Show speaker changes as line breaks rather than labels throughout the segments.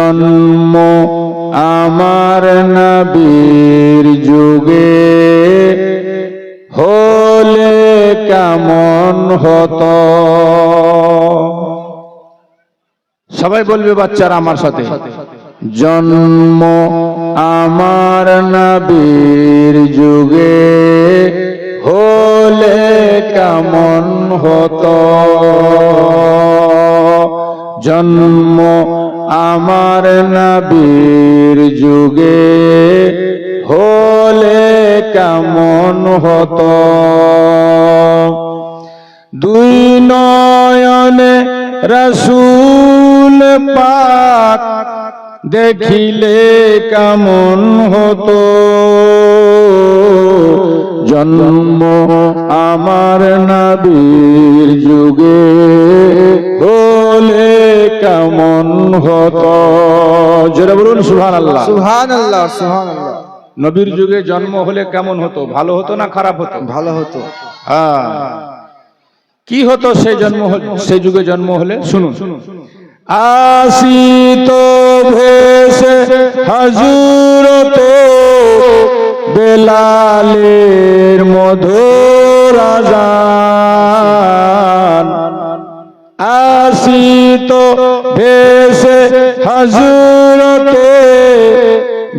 জন্ম আমার নবীর যুগে হলে কেমন হতো। সবাই বলবে বাচ্চারা আমার সাথে, জন্ম আমার নবীর যুগে হলে কেমন হতো। জন্ম আমার নবীর যুগে হলে কেমন হতো। দুই নয়নে রাসূল পাক দেখিলে কেমন হতো। জন্ম আমার নবীর যুগে হলে কেমন হতো। জোরে বলুন সুবহানাল্লাহ।
সুবহানাল্লাহ, সুবহানাল্লাহ।
নবীর যুগে জন্ম হলে কেমন হতো? ভালো হতো না খারাপ হতো?
ভালো হতো।
হ্যাঁ, কি হতো সেই জন্ম, সেই যুগে জন্ম হলে? শুনুন। আসিত ভেসে হযরত বেলালের মধুর আযান। আসিত ভেসে হযরত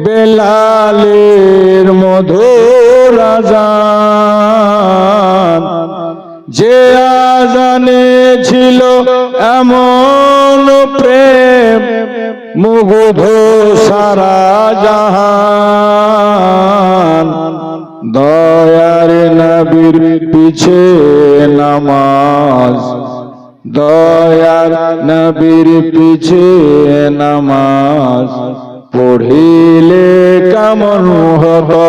বেলালের মধুর আযান। যে আযানে ছিল এমন প্রেম মুগ্ধ সারা জাহান। দয়ার নবীর পিছে নামাজ, দয়ার নবীর পিছে নামাজ পড়িলে কেমন হতো।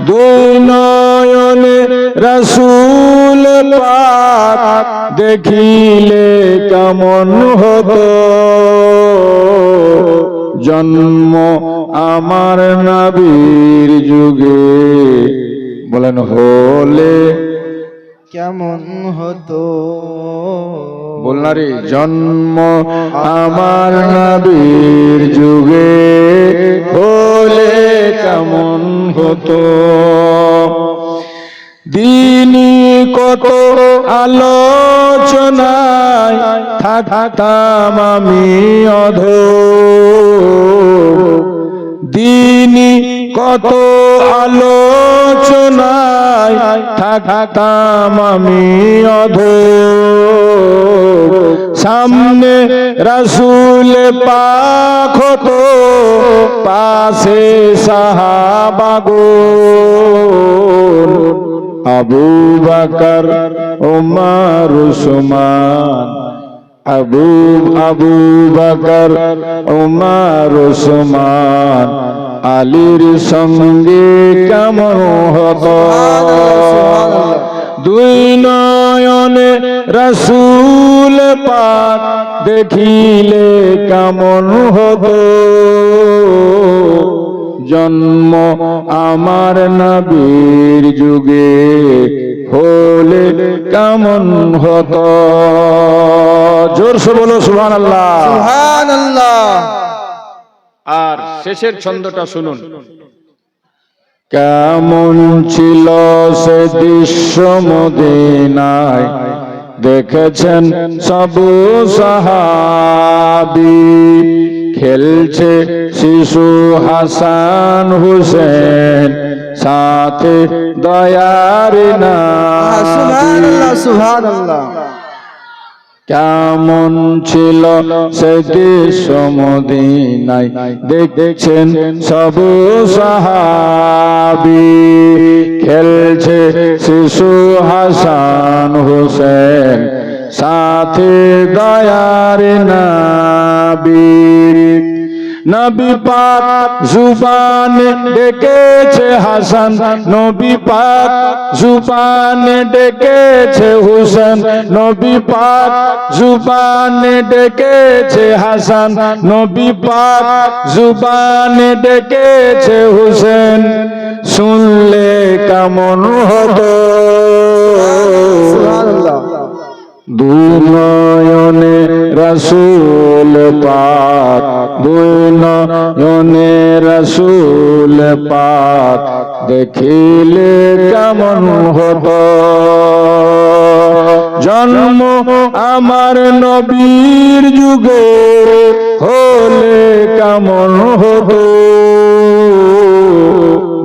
দুই নয়নে রাসূল পাক দেখিলে কেমন হতো। জন্ম আমার নবীর যুগে বলেন হলে
কেমন হতো।
বলনা রে, জন্ম আমার নবীর যুগে হলে কেমন হতো। দিনই কত আলোচনায় থাকতাম আমি অধম। দিনই কত আলোচনায় থাকতাম আমি অধম। সামনে রাসূল পাক হতো, পাশে সাহাবাগণ। আবু বকর ওমর উসমান, আবু বকর ওমর উসমান আলীর সঙ্গে কেমন হতো। দুই নয়নে রাসূল পাক দেখিলে কেমন হতো। জন্ম আমার নবীর যুগে হলে কেমন হতো। জোরসে বলো সুবহানাল্লাহ,
সুবহানাল্লাহ।
আর শেষের ছন্দটা শুনুন। কেমন ছিল সে দৃশ্য মদিনায়, দেখেছেন সব সাহাবী। খেলছে শিশু হাসান হুসেন, সাথে দয়ার নবী।
সুবহানাল্লাহ, সুবহানাল্লাহ।
কেমন ছিল সে দৃশ্য মদিনায়, দেখছেন সব সাহাবী। খেলছে শিশু হাসান হুসেন, সাথে দয়ার নবী। নবী পাক জুবানে ডেকেছে হাসান, নবী পাক জুবানে ডেকেছে হুসেন। নবী পাক জুবানে ডেকেছে হাসান, নবী পাক জুবানে ডেকেছে হুসেন। শুনলে কেমন হতো। দুই নয়নে রাসূল পাক, দুই নয়নে রাসূল পাক দেখিলে কেমন হতো। জন্ম আমার নবীর যুগে হলে কেমন হতো।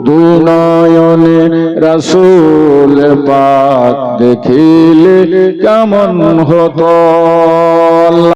দুই নয়নে রাসূল পাক দেখিলে কেমন হতো।